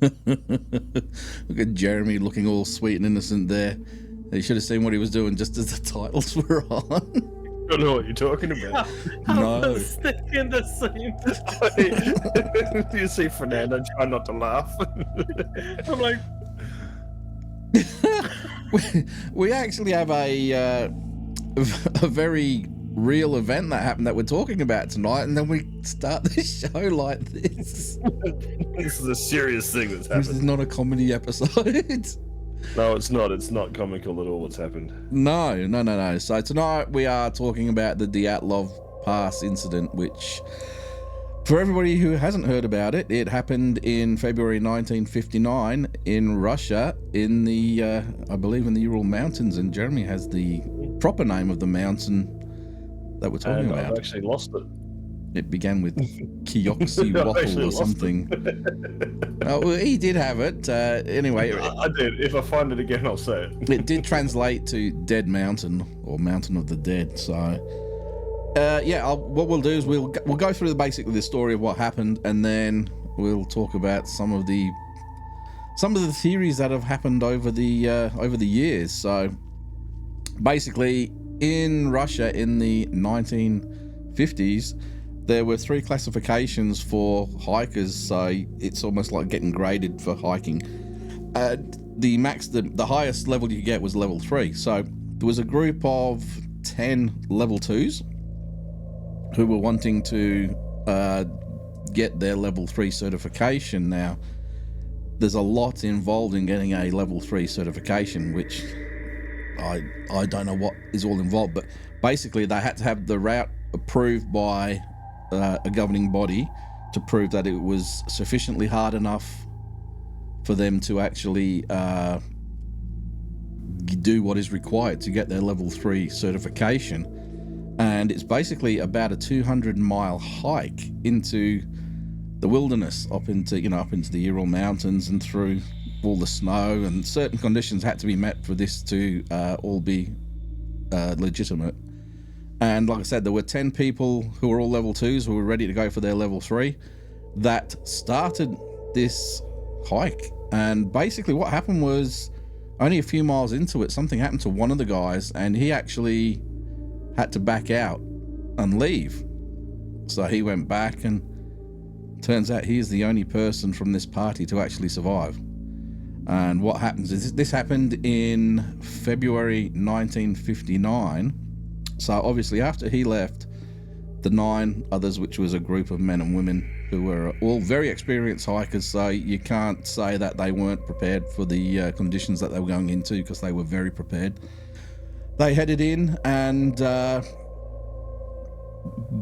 Look at Jeremy looking all sweet and innocent there. You should have seen what he was doing just as the titles were on. I don't know what you're talking about. No. I was thinking the same thing. You see Fernando try not to laugh. I'm like, we actually have a very real event that happened that we're talking about tonight, and then we start the show like this. This is a serious thing that's happened. This is not a comedy episode. No, it's not. It's not comical at all what's happened. No. So tonight we are talking about the Dyatlov Pass incident, which, for everybody who hasn't heard about it, it happened in February 1959 in Russia, in the, I believe, in the Ural Mountains. And Jeremy has the proper name of the mountain that we're talking about. I've actually lost it. It began with Kyoksy or something. Oh, well, he did have it. Anyway, I did. If I find it again, I'll say it. It did translate to Dead Mountain or Mountain of the Dead. So, what we'll do is we'll go through basically the story of what happened, and then we'll talk about some of the theories that have happened over the years. So, basically, in Russia in the 1950s, there were 3 classifications for hikers, so it's almost like getting graded for hiking. The highest level you could get was level 3. So there was a group of 10 level 2s who were wanting to get their level 3 certification. Now, there's a lot involved in getting a level 3 certification, which I don't know what is all involved, but basically they had to have the route approved by a governing body to prove that it was sufficiently hard enough for them to actually do what is required to get their level 3 certification. And it's basically about a 200-mile hike into the wilderness, up into the Ural Mountains and through all the snow, and certain conditions had to be met for this to all be legitimate. And like I said, there were 10 people who were all level 2s who were ready to go for their level 3 that started this hike. And basically what happened was, only a few miles into it, something happened to one of the guys, and he actually had to back out and leave. So he went back, and turns out he is the only person from this party to actually survive. And what happens is, this happened in February 1959. So obviously after he left, the 9 others, which was a group of men and women who were all very experienced hikers, so you can't say that they weren't prepared for the conditions that they were going into, because they were very prepared. They headed in, and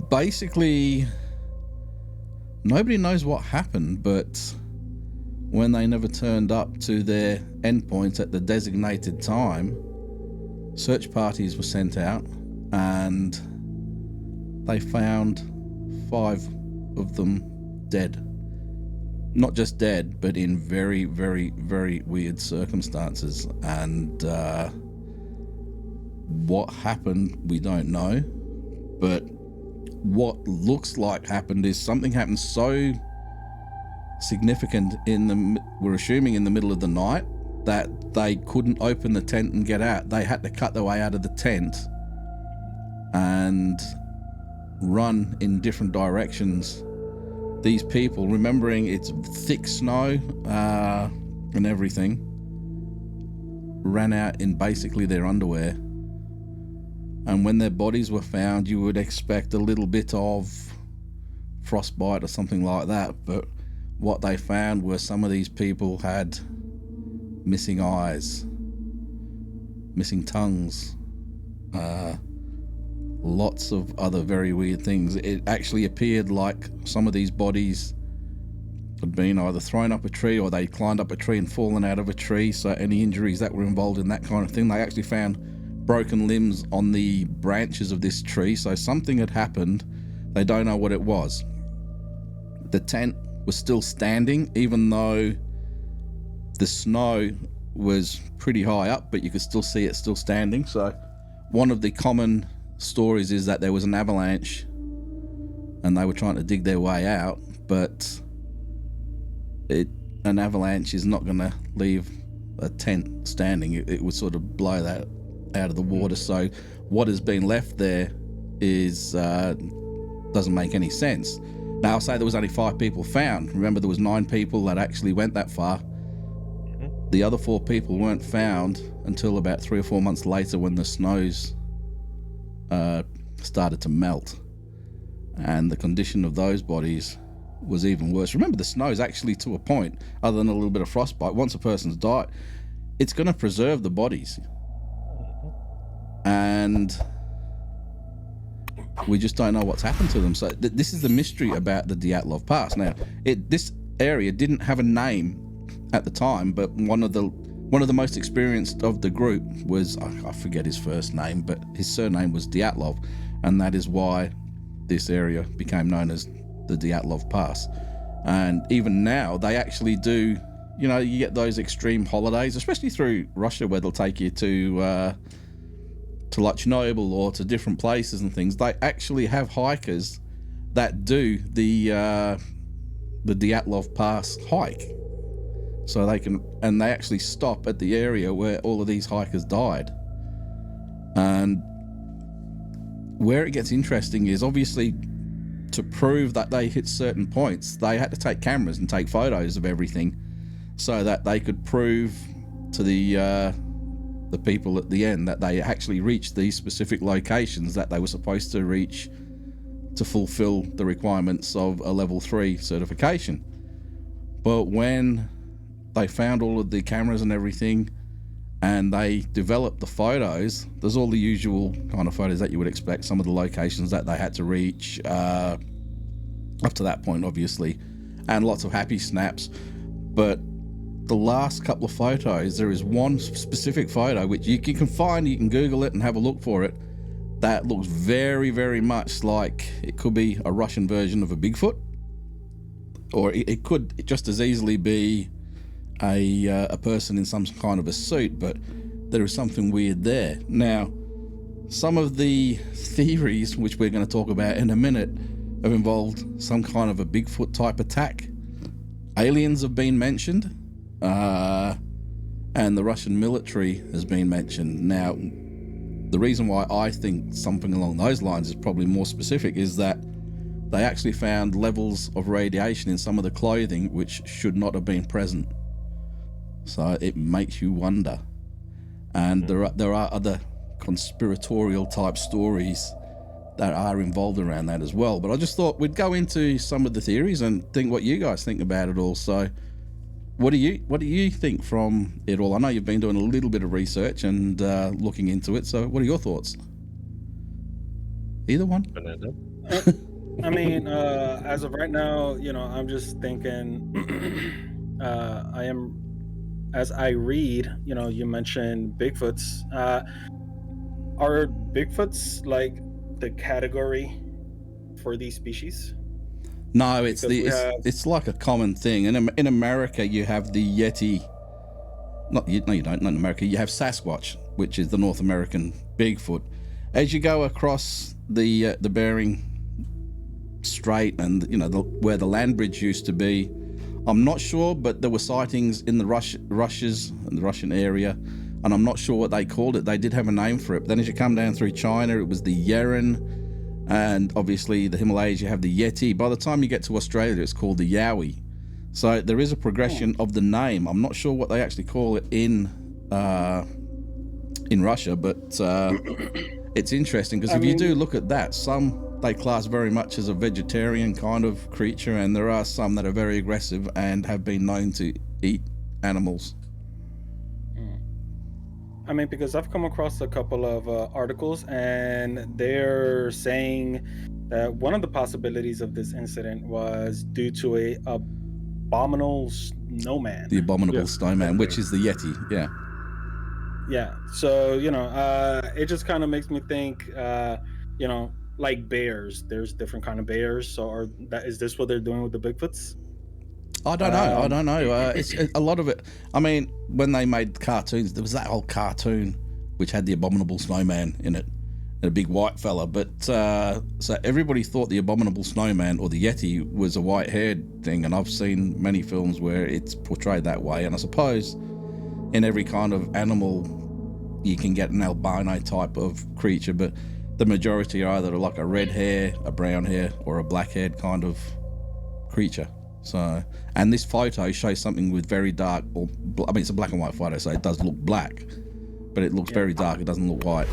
basically nobody knows what happened, but when they never turned up to their endpoint at the designated time, search parties were sent out, and they found 5 of them dead. Not just dead, but in very, very, very weird circumstances. And what happened, we don't know. But what looks like happened is something happened so significant we're assuming in the middle of the night, that they couldn't open the tent and get out. They had to cut their way out of the tent and run in different directions. These people, remembering it's thick snow and everything, ran out in basically their underwear. And when their bodies were found, you would expect a little bit of frostbite or something like that, but what they found were some of these people had missing eyes, missing tongues, lots of other very weird things. It actually appeared like some of these bodies had been either thrown up a tree, or they climbed up a tree and fallen out of a tree. So any injuries that were involved in that kind of thing, they actually found broken limbs on the branches of this tree. So something had happened. They don't know what it was. The tent was still standing, even though the snow was pretty high up, but you could still see it still standing. So one of the common stories is that there was an avalanche and they were trying to dig their way out, but an avalanche is not going to leave a tent standing. It would sort of blow that out of the water. So what has been left there is doesn't make any sense. Now, I'll say there was only 5 people found. Remember, there was 9 people that actually went that far. The other 4 people weren't found until about 3 or 4 months later, when the snows started to melt, and the condition of those bodies was even worse. Remember, the snows actually, to a point, other than a little bit of frostbite, once a person's died, it's going to preserve the bodies, and we just don't know what's happened to them. So this is the mystery about the Dyatlov Pass. Now, this area didn't have a name at the time, but one of the most experienced of the group was, I forget his first name, but his surname was Dyatlov, and that is why this area became known as the Dyatlov Pass. And even now, they actually do, you know, you get those extreme holidays, especially through Russia, where they'll take you to like Chernobyl or to different places and things. They actually have hikers that do the Dyatlov Pass hike. So they actually stop at the area where all of these hikers died. And where it gets interesting is, obviously, to prove that they hit certain points, they had to take cameras and take photos of everything so that they could prove to the people at the end that they actually reached these specific locations that they were supposed to reach to fulfill the requirements of a level 3 certification. But when they found all of the cameras and everything, and they developed the photos, there's all the usual kind of photos that you would expect, some of the locations that they had to reach up to that point, obviously, and lots of happy snaps. But the last couple of photos, there is one specific photo which you can find, you can Google it and have a look for it, that looks very, very much like it could be a Russian version of a Bigfoot, or it could just as easily be a person in some kind of a suit, but there is something weird there. Now, some of the theories, which we're going to talk about in a minute, have involved some kind of a Bigfoot type attack. Aliens have been mentioned, and the Russian military has been mentioned. Now, the reason why I think something along those lines is probably more specific is that they actually found levels of radiation in some of the clothing which should not have been present. So it makes you wonder. And there are other conspiratorial type stories that are involved around that as well. But I just thought we'd go into some of the theories and think what you guys think about it all. So what do you think from it all? I know you've been doing a little bit of research and looking into it. So what are your thoughts? Either one? I mean, as of right now, you know, I'm just thinking, as I read, you know, you mentioned Bigfoots. Are Bigfoots like the category for these species? No, it's like a common thing. And in America, you have the Yeti. No, you don't. Not in America. You have Sasquatch, which is the North American Bigfoot. As you go across the Bering Strait and, you know, where the land bridge used to be, I'm not sure, but there were sightings in the Russian area, and I'm not sure what they called it. They did have a name for it. But then as you come down through China, it was the Yeren, and obviously the Himalayas, you have the Yeti. By the time you get to Australia, it's called the Yowie. So there is a progression of the name. I'm not sure what they actually call it in Russia, but it's interesting because you do look at that, some they class very much as a vegetarian kind of creature, and there are some that are very aggressive and have been known to eat animals. I mean, because I've come across a couple of articles, and they're saying that one of the possibilities of this incident was due to a abominable snowman. The abominable snowman, which is the Yeti, yeah. Yeah, so, you know, it just kind of makes me think, you know, like bears. There's different kind of bears. So is this what they're doing with the Bigfoots? I don't know. It's a lot of it. I mean, when they made cartoons, there was that whole cartoon which had the abominable snowman in it. a big white fella. But so everybody thought the abominable snowman or the Yeti was a white-haired thing, and I've seen many films where it's portrayed that way. And I suppose in every kind of animal you can get an albino type of creature, but the majority are either like a red hair, a brown hair, or a black-haired kind of creature. So, and this photo shows something with very dark, or I mean, it's a black and white photo, so it does look black, but it looks very dark. It doesn't look white.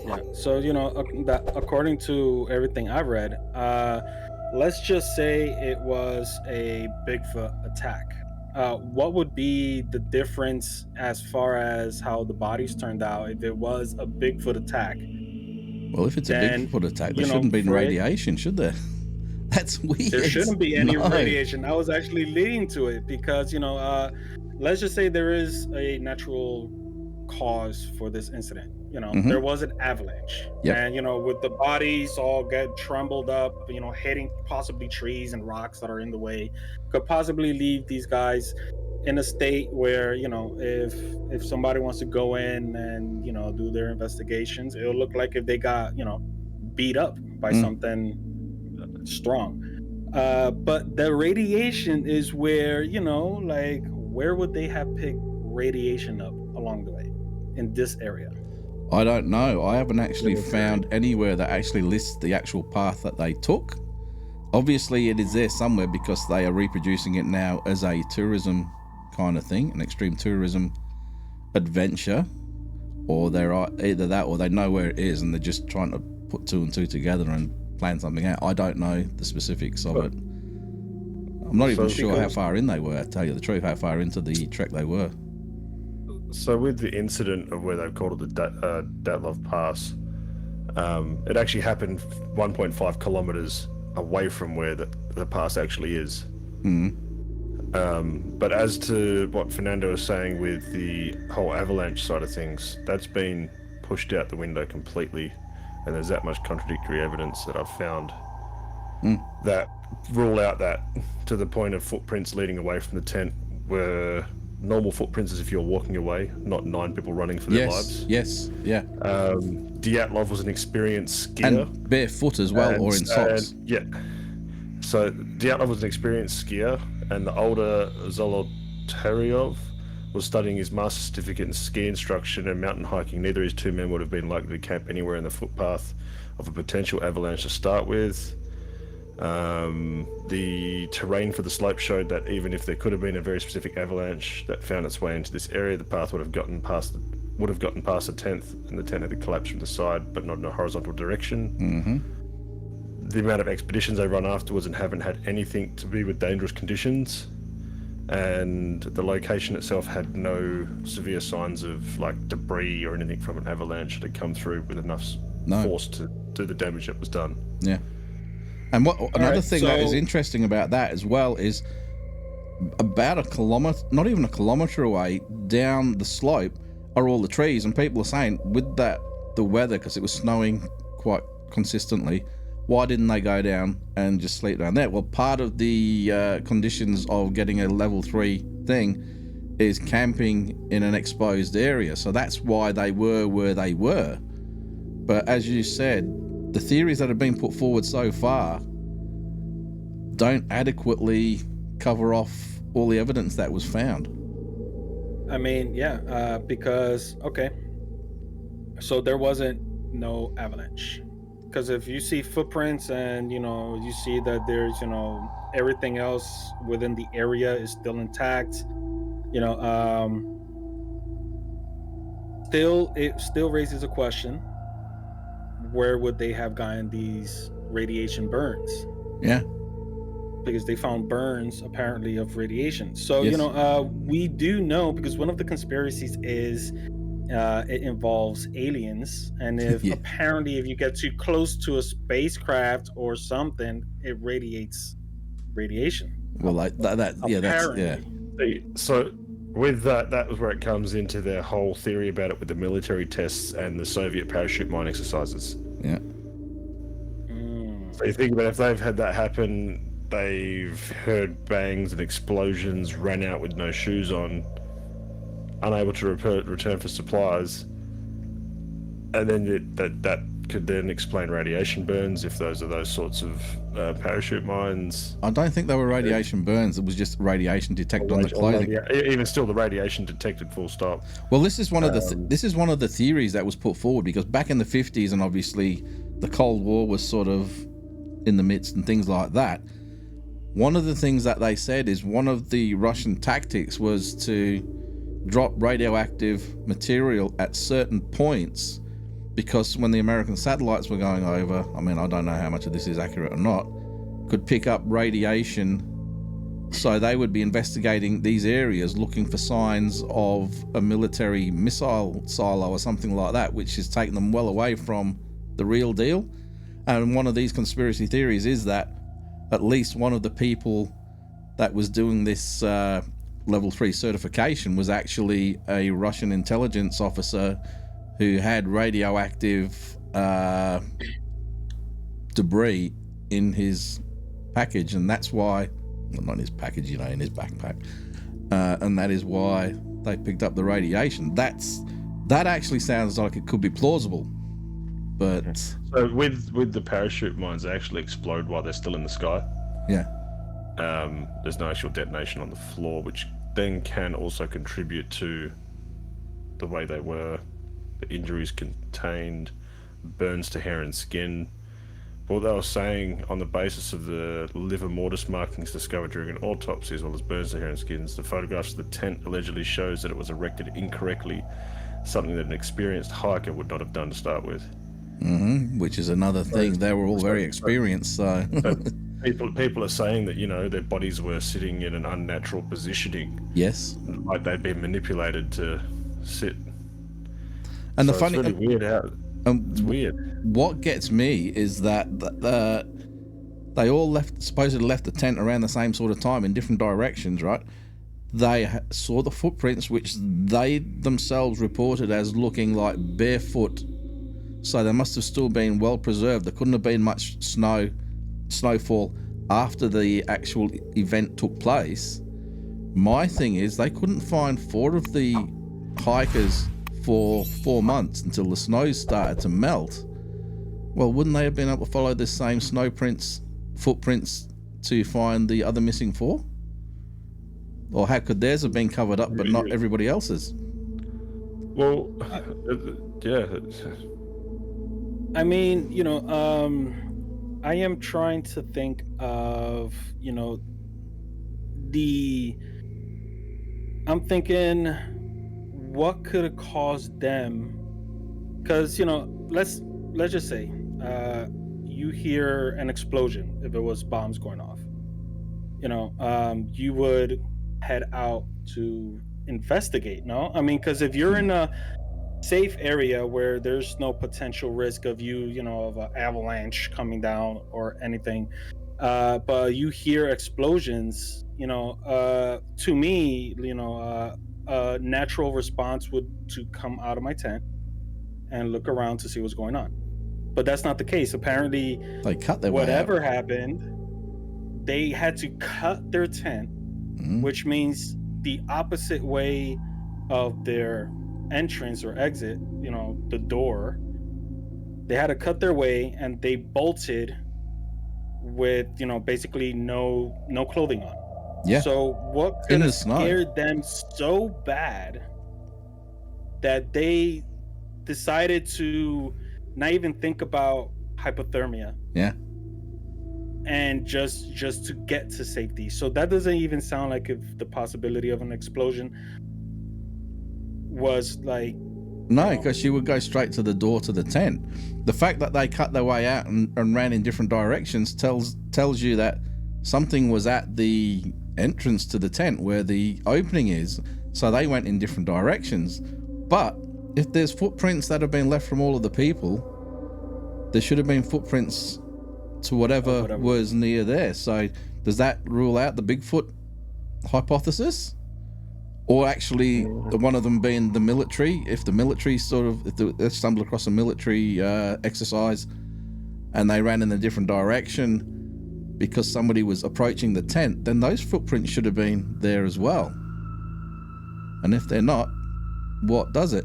Yeah. So that according to everything I've read, let's just say it was a Bigfoot attack. What would be the difference as far as how the bodies turned out if it was a Bigfoot attack? Well, if it's a Bigfoot attack, there shouldn't be radiation, should there? That's weird. There shouldn't be any radiation. I was actually leading to it because, let's just say there is a natural cause for this incident. There was an avalanche. Yep. And, with the bodies all get trembled up, hitting possibly trees and rocks that are in the way, could possibly leave these guys in a state where, if somebody wants to go in and, do their investigations, it'll look like if they got, beat up by something strong. But the radiation is where, where would they have picked radiation up along the way in this area? I don't know. I haven't actually found anywhere that actually lists the actual path that they took. Obviously it is there somewhere because they are reproducing it now as a tourism kind of thing, an extreme tourism adventure, or they're either that or they know where it is and they're just trying to put two and two together and plan something out. I don't know the specifics of it. I'm not even sure how far in they were, to tell you the truth, how far into the trek they were. So with the incident of where they've called it the Dyatlov Pass, it actually happened 1.5 kilometers away from where the pass actually is. But as to what Fernando was saying with the whole avalanche side of things, that's been pushed out the window completely. And there's that much contradictory evidence that I've found that rule out that, to the point of footprints leading away from the tent were normal footprints as if you're walking away, not 9 people running for their lives. Yes, yeah. Dyatlov was an experienced skier. And barefoot as well, or in socks. Yeah. So Dyatlov was an experienced skier, and the older Zolotaryov was studying his master's certificate in ski instruction and mountain hiking. Neither of his two men would have been likely to camp anywhere in the footpath of a potential avalanche to start with. The terrain for the slope showed that even if there could have been a very specific avalanche that found its way into this area, the path would have gotten past the tent, and the tent had collapsed from the side, but not in a horizontal direction. The amount of expeditions they run afterwards and haven't had anything to do with dangerous conditions. And the location itself had no severe signs of debris or anything from an avalanche that had come through with enough force to do the damage that was done. Yeah. And another thing that is interesting about that as well is about a kilometer, not even a kilometer away down the slope are all the trees, and people are saying with the weather, because it was snowing quite consistently, why didn't they go down and just sleep down there? Well, part of the conditions of getting a level 3 thing is camping in an exposed area. So that's why they were where they were. But as you said, the theories that have been put forward so far don't adequately cover off all the evidence that was found. I mean, because, so there wasn't no avalanche. Because if you see footprints and, you see that there's, everything else within the area is still intact, it still raises a question. Where would they have gotten these radiation burns? Yeah. Because they found burns apparently of radiation. So, we do know, because one of the conspiracies is it involves aliens, and if apparently if you get too close to a spacecraft or something, it radiates radiation. Well, So with that was where it comes into their whole theory about it with the military tests and the Soviet parachute mine exercises. Yeah. So you think about if they've had that happen, they've heard bangs and explosions, ran out with no shoes on, unable to return for supplies, And then that could then explain radiation burns if those are those sorts of parachute mines. I don't think they were radiation burns. It was just radiation detected on the clothing. Even still, the radiation detected, full stop. Well, this is one of the theories that was put forward, because back in the 50s, and obviously the Cold War was sort of in the midst and things like that. One of the things that they said is one of the Russian tactics was to drop radioactive material at certain points, because when the American satellites were going over, I mean, I don't know how much of this is accurate or not, could pick up radiation. So they would be investigating these areas looking for signs of a military missile silo or something like that, which is taking them well away from the real deal. And one of these conspiracy theories is that at least one of the people that was doing this level 3 certification was actually a Russian intelligence officer who had radioactive debris in his package, and that's why, well, not in his package, you know, in his backpack, and that is why they picked up the radiation. That actually sounds like it could be plausible, but so with the parachute mines, they actually explode while they're still in the sky. Yeah. There's no actual detonation on the floor, which then can also contribute to the way they were. The injuries contained, burns to hair and skin. What they were saying, on the basis of the liver mortis markings discovered during an autopsy, as well as burns to hair and skin, the photographs of the tent allegedly shows that it was erected incorrectly, something that an experienced hiker would not have done to start with. Which is another thing. They were all very experienced, so... People are saying that, you know, their bodies were sitting in an unnatural positioning. Yes. Like they'd been manipulated to sit. And so the funny... It's really weird how... It's weird. What gets me is that they all supposedly left the tent around the same sort of time in different directions, right? They saw the footprints, which they themselves reported as looking like barefoot. So they must have still been well preserved. There couldn't have been much snowfall after the actual event took place. My thing is, they couldn't find 4 of the hikers for 4 months until the snow started to melt. Well, wouldn't they have been able to follow the same footprints to find the other missing 4? Or how could theirs have been covered up but not everybody else's? Well, yeah. I mean, you know, I am trying to think of, you know, I'm thinking, what could have caused them? Because, you know, let's just say you hear an explosion. If it was bombs going off, you know, you would head out to investigate. No, I mean, because if you're in a safe area where there's no potential risk of you know, of an avalanche coming down or anything, but you hear explosions, you know, to me, you know, a natural response would to come out of my tent and look around to see what's going on. But that's not the case. Apparently, they cut their whatever happened, they had to cut their tent, which means the opposite way of their entrance or exit, you know, the door. They had to cut their way, and they bolted with, you know, basically no clothing on. Yeah. So what could have scared them so bad that they decided to not even think about hypothermia? Yeah. And just to get to safety. So that doesn't even sound like if the possibility of an explosion was like... No, because you would go straight to the door to the tent. The fact that they cut their way out and ran in different directions tells you that something was at the entrance to the tent where the opening is, so they went in different directions. But if there's footprints that have been left from all of the people, there should have been footprints to whatever was near there. So does that rule out the Bigfoot hypothesis? Or actually one of them being the military? If the military if they stumbled across a military exercise and they ran in a different direction because somebody was approaching the tent, then those footprints should have been there as well. And if they're not, what does it?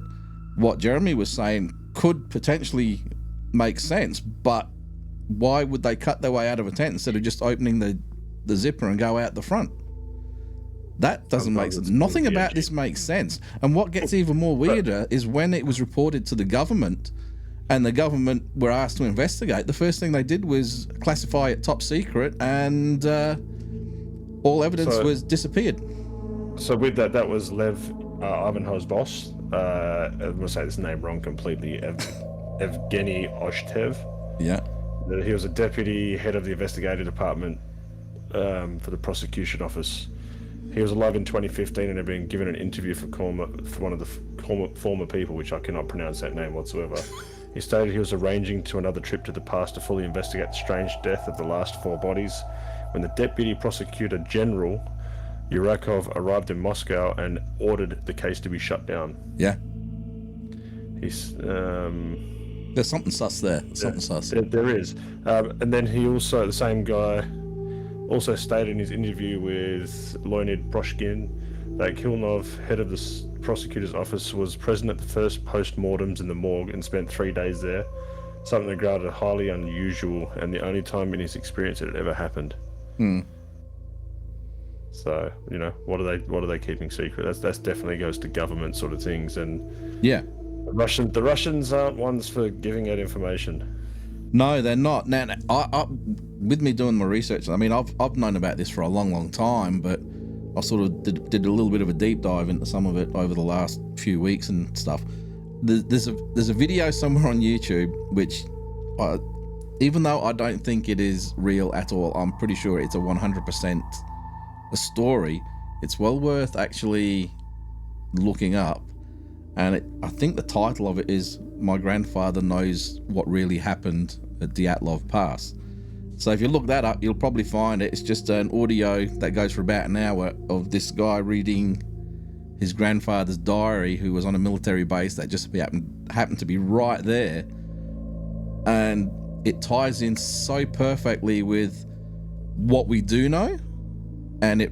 What Jeremy was saying could potentially make sense, but why would they cut their way out of a tent instead of just opening the zipper and go out the front? That doesn't make sense. Nothing about this makes sense. And what gets even more weirder is when it was reported to the government and the government were asked to investigate, the first thing they did was classify it top secret, and all evidence was disappeared. So with that was Lev Ivanhov's boss. I'm going to say this name wrong completely. Evgeny Oshtev. Yeah. He was a deputy head of the investigative department for the prosecution office. He was alive in 2015 and had been given an interview for one of the former people, which I cannot pronounce that name whatsoever. He stated he was arranging to another trip to the past to fully investigate the strange death of the last 4 bodies when the Deputy Prosecutor General Yurakov arrived in Moscow and ordered the case to be shut down. Yeah. He's there's something sus there. There is. And then he also, the same guy, also stated in his interview with Leonid Proshkin that Kilnov, head of the prosecutor's office, was present at the first post-mortems in the morgue and spent 3 days there, something regarded highly unusual and the only time in his experience it had ever happened. So, you know, what are they keeping secret? That's definitely goes to government sort of things. And yeah, the Russians aren't ones for giving out information. No, they're not. Now, I with me doing my research, I mean, I've known about this for a long time, but I sort of did a little bit of a deep dive into some of it over the last few weeks and stuff. There's a video somewhere on YouTube which, even though I don't think it is real at all, I'm pretty sure it's a 100% a story. It's well worth actually looking up. And I think the title of it is "My Grandfather Knows What Really Happened at Dyatlov Pass." So if you look that up, you'll probably find it. It's just an audio that goes for about an hour of this guy reading his grandfather's diary, who was on a military base that just happened to be right there. And it ties in so perfectly with what we do know, and it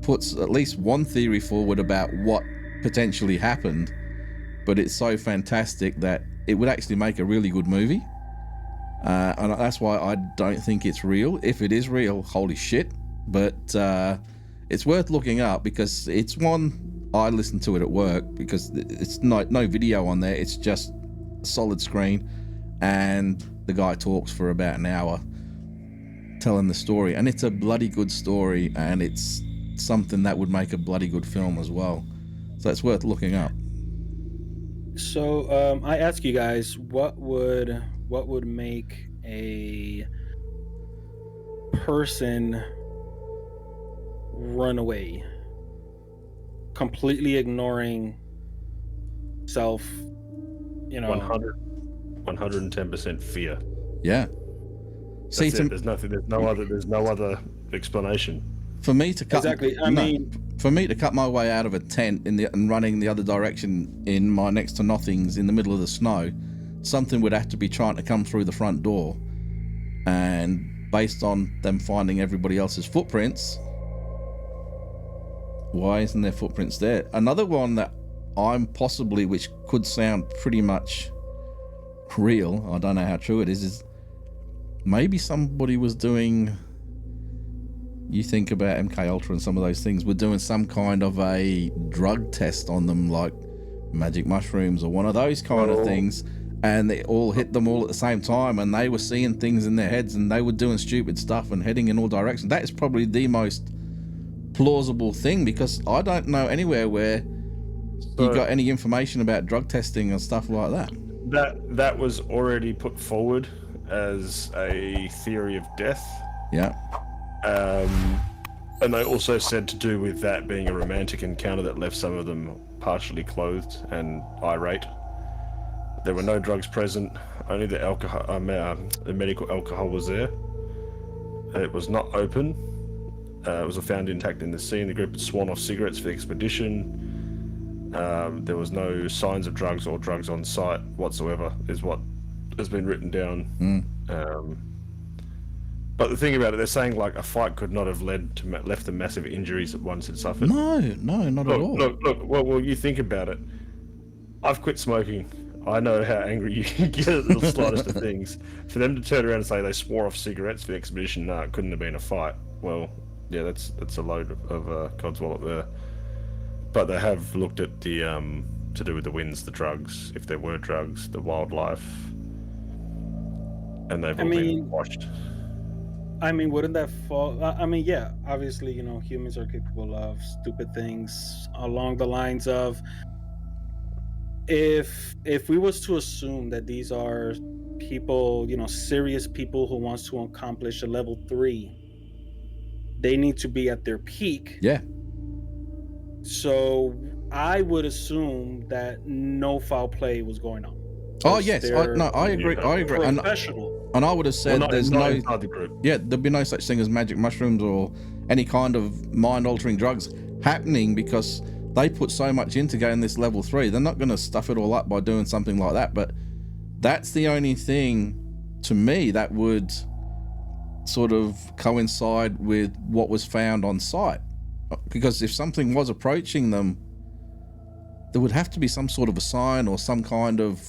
puts at least one theory forward about what potentially happened. But it's so fantastic that it would actually make a really good movie. And that's why I don't think it's real. If it is real, holy shit. But it's worth looking up because it's one I listened to it at work, because it's no video on there. It's just a solid screen. And the guy talks for about an hour telling the story. And it's a bloody good story. And it's something that would make a bloody good film as well. So it's worth looking up. So I ask you guys, what would make a person run away, completely ignoring self, 110% fear. Yeah. See, there's no other explanation. For me to cut for me to cut my way out of a tent and running the other direction in my next to nothings in the middle of the snow, something would have to be trying to come through the front door. And based on them finding everybody else's footprints, why isn't there footprints there? Another one that which could sound pretty much real, I don't know how true it is maybe somebody was doing, you think about MK Ultra and some of those things, we're doing some kind of a drug test on them, like magic mushrooms or one of those kind of things, and they all hit them all at the same time, and they were seeing things in their heads, and they were doing stupid stuff and heading in all directions. That is probably the most plausible thing, because I don't know anywhere where you got any information about drug testing and stuff like that. That was already put forward as a theory of death. Yeah. And they also said to do with that being a romantic encounter that left some of them partially clothed and irate. There were no drugs present, only the alcohol, the medical alcohol was there. It was not open. It was found intact in the scene. The group had sworn off cigarettes for the expedition. There was no signs of drugs or drugs on site whatsoever, is what has been written down. But the thing about it, they're saying like a fight could not have left the massive injuries that once had suffered. No, not at all. Look. Well, you think about it. I've quit smoking. I know how angry you can get at the slightest of things. For them to turn around and say they swore off cigarettes for the expedition, no, it couldn't have been a fight. Well, yeah, that's a load of codswallop there. But they have looked at the to do with the winds, the drugs, if there were drugs, the wildlife, and they've all been washed. I mean, wouldn't that fall? I mean, yeah, obviously, humans are capable of stupid things along the lines of if we was to assume that these are people, serious people who wants to accomplish a level 3, they need to be at their peak. Yeah. So I would assume that no foul play was going on. Oh yes, I agree. Professional. And I would have said there's no, the group. Yeah, there'd be no such thing as magic mushrooms or any kind of mind-altering drugs happening because they put so much into getting this level 3. They're not going to stuff it all up by doing something like that. But that's the only thing to me that would sort of coincide with what was found on site. Because if something was approaching them, there would have to be some sort of a sign or some kind of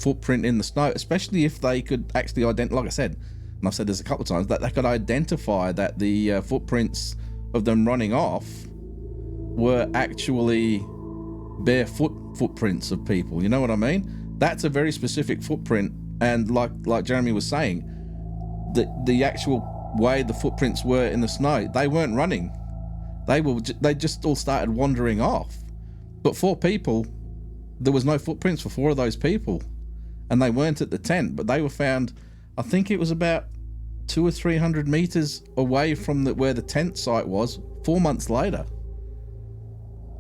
footprint in the snow, especially if they could actually identify, like I said, and I've said this a couple of times, that they could identify that the footprints of them running off were actually barefoot footprints of people. You know what I mean? That's a very specific footprint, and like Jeremy was saying, the actual way the footprints were in the snow, they weren't running. They just all started wandering off. But 4 people, there was no footprints for 4 of those people. And they weren't at the tent, but they were found, I think it was about 200 or 300 meters away from where the tent site was 4 months later.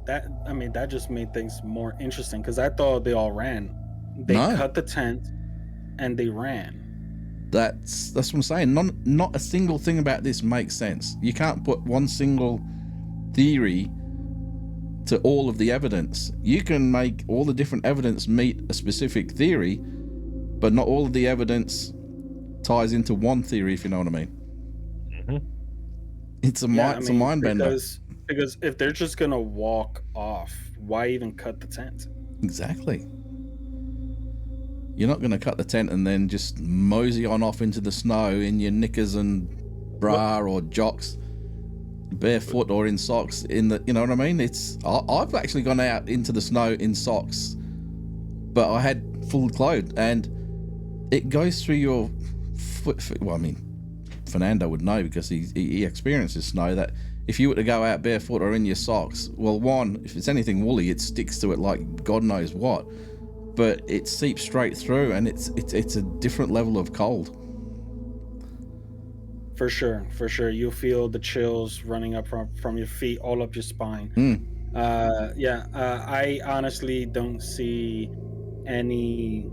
That just made things more interesting because I thought they all ran. They cut the tent and they ran. That's what I'm saying. Not a single thing about this makes sense. You can't put one single theory to all of the evidence. You can make all the different evidence meet a specific theory, but not all of the evidence ties into one theory, if you know what I mean. Mm-hmm. It's a mind bender. Because if they're just gonna walk off, why even cut the tent? Exactly. You're not going to cut the tent and then just mosey on off into the snow in your knickers and bra or jocks, barefoot or in socks. You know what I mean? I've actually gone out into the snow in socks, but I had full clothes, and it goes through your foot. Well, I mean, Fernando would know because he experiences snow, that if you were to go out barefoot or in your socks, well, one, if it's anything woolly, it sticks to it like God knows what, but it seeps straight through, and it's a different level of cold. For sure. You'll feel the chills running up from your feet all up your spine. I honestly don't see any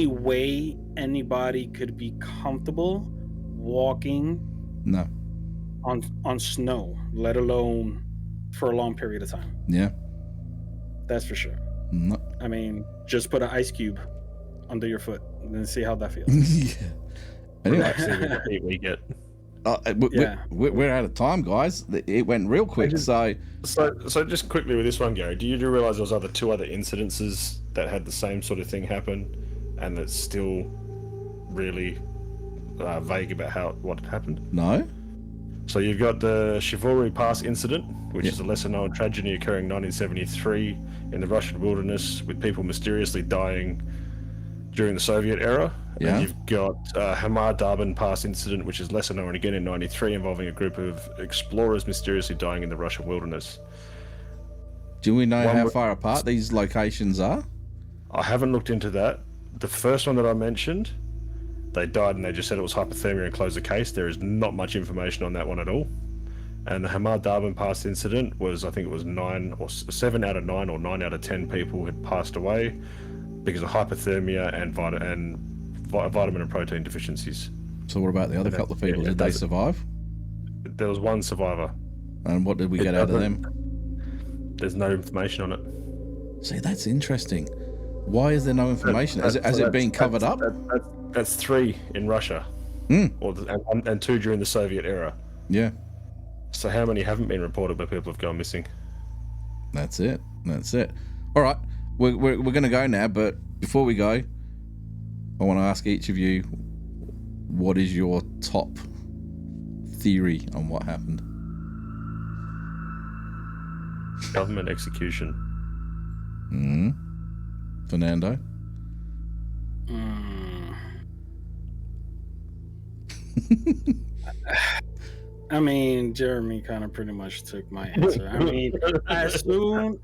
way anybody could be comfortable walking on snow, let alone for a long period of time. Yeah, that's for sure. No. I mean, just put an ice cube under your foot and see how that feels. Yeah. Anyway, we get. We're out of time, guys. It went real quick. So just quickly with this one, Gary, do you realize there was two other incidences that had the same sort of thing happen, and that's still really vague about what had happened? No. So you've got the Chivalry Pass incident, which is a lesser-known tragedy occurring in 1973 in the Russian wilderness, with people mysteriously dying during the Soviet era. Yeah. And you've got Hamar Darban Pass incident, which is lesser known, again in 93, involving a group of explorers mysteriously dying in the Russian wilderness. Do we know how far apart these locations are? I haven't looked into that. The first one that I mentioned, they died and they just said it was hypothermia and closed the case. There is not much information on that one at all. And the Hamar Darban Pass incident was, I think it was 7 out of 9 or 9 out of 10 people had passed away because of hypothermia and vitamin and protein deficiencies. So what about the other couple of people? Did they survive? There was one survivor. And what did we get out of them? There's no information on it. See, that's interesting. Why is there no information? Has it been covered up? That's 3 in Russia, and 2 during the Soviet era. Yeah. So how many haven't been reported but people have gone missing? That's it. All right. we're going to go now, but before we go, I want to ask each of you, what is your top theory on what happened? Government execution. Fernando? I mean, Jeremy kind of pretty much took my answer. I mean, as soon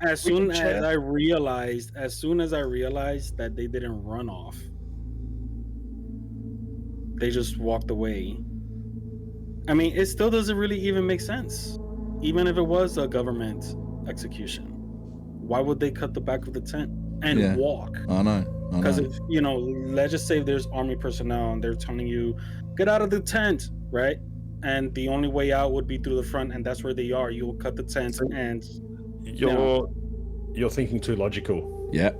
as I realized that they didn't run off, they just walked away. I mean, it still doesn't really even make sense. Even if it was a government execution, why would they cut the back of the tent and walk? I know. Because if, let's just say there's army personnel and they're telling you, get out of the tent, right? And the only way out would be through the front, and that's where they are. You'll cut the tent, and you're thinking too logical. Yeah.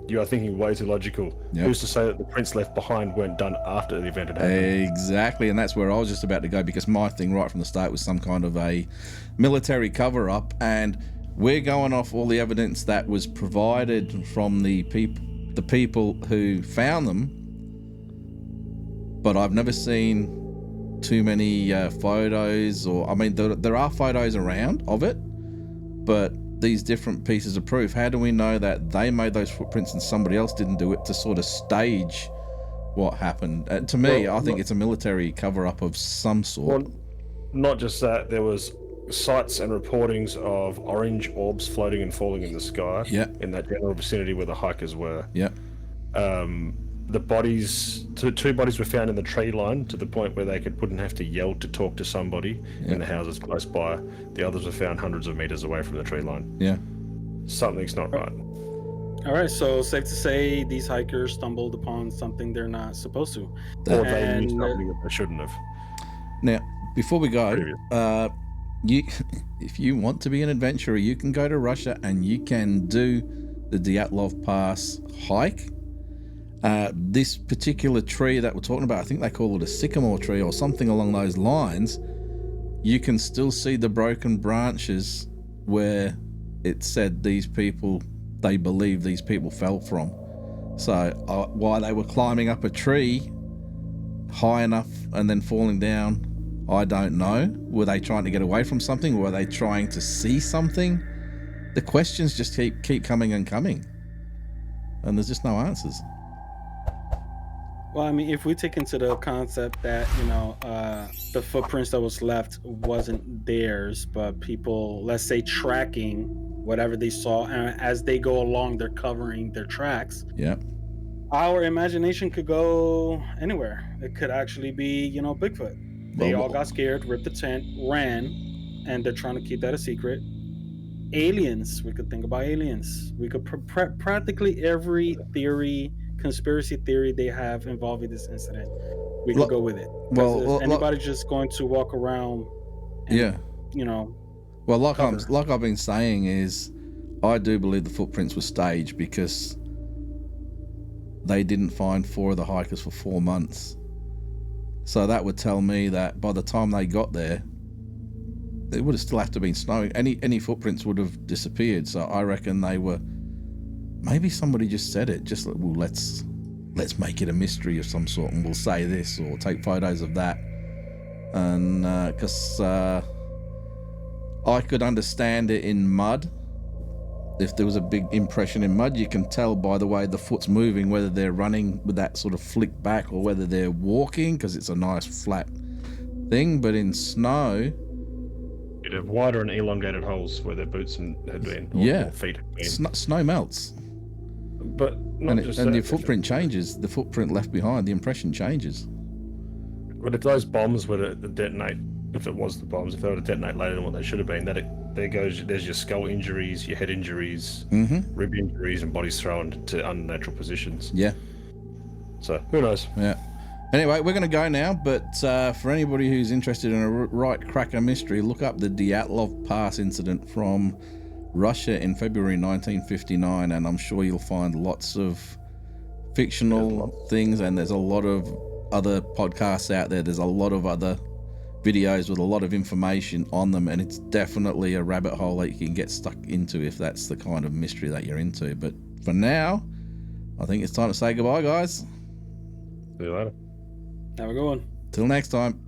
You are thinking way too logical. Yep. Who's to say that the prints left behind weren't done after the event had happened? Exactly, and that's where I was just about to go, because my thing right from the start was some kind of a military cover-up, and we're going off all the evidence that was provided from the people who found them, but I've never seen too many photos, or I mean there are photos around of it, but these different pieces of proof, how do we know that they made those footprints and somebody else didn't do it to sort of stage what happened? To me, I think it's a military cover-up of some sort. Well, not just that, there was sights and reportings of orange orbs floating and falling in the sky in that general vicinity where the hikers were. The bodies, two bodies were found in the tree line to the point where they wouldn't have to yell to talk to somebody in the houses close by. The others were found hundreds of meters away from the tree line. Something's not right. All right, so safe to say these hikers stumbled upon something they're not supposed to. Or they knew something that they shouldn't have. Now, before we go, if you want to be an adventurer, you can go to Russia and you can do the Dyatlov Pass hike. This particular tree that we're talking about, I think they call it a sycamore tree or something along those lines. You can still see the broken branches where it said they believe these people fell from. So while they were climbing up a tree high enough and then falling down, I don't know. Were they trying to get away from something? Were they trying to see something? The questions just keep coming and coming, and there's just no answers. Well, I mean, if we take into the concept that, the footprints that was left wasn't theirs, but people, let's say, tracking whatever they saw, and as they go along, they're covering their tracks. Yeah. Our imagination could go anywhere. It could actually be, Bigfoot. They all got scared, ripped the tent, ran, and they're trying to keep that a secret. Aliens. We could think about aliens. We could practically every conspiracy theory they have involving this incident, we could go with it. Well, anybody's just going to walk around and, well, like I've been saying, is I do believe the footprints were staged, because they didn't find 4 of the hikers for 4 months. So that would tell me that by the time they got there, it would have still have to have been snowing. Any footprints would have disappeared. So I reckon they were. Maybe somebody just said it. Just like, well, let's make it a mystery of some sort, and we'll say this or take photos of that. And because I could understand it in mud. If there was a big impression in mud, you can tell by the way the foot's moving whether they're running with that sort of flick back or whether they're walking, because it's a nice flat thing. But in snow, you'd have wider and elongated holes where their boots had been, or feet had been. Snow melts. But the footprint changes. The footprint left behind, the impression changes. But if those bombs were to detonate, if they were to detonate later than what they should have been, there's your skull injuries, your head injuries, rib injuries, and bodies thrown to unnatural positions. Yeah. So who knows? Yeah. Anyway, we're going to go now, but for anybody who's interested in a right cracker mystery, look up the Dyatlov Pass incident from Russia in February 1959, and I'm sure you'll find lots of fictional things, and there's a lot of other podcasts out there. There's a lot of other videos with a lot of information on them, and it's definitely a rabbit hole that you can get stuck into if that's the kind of mystery that you're into. But for now, I think it's time to say goodbye, guys. See you later. Have a good one. Till next time.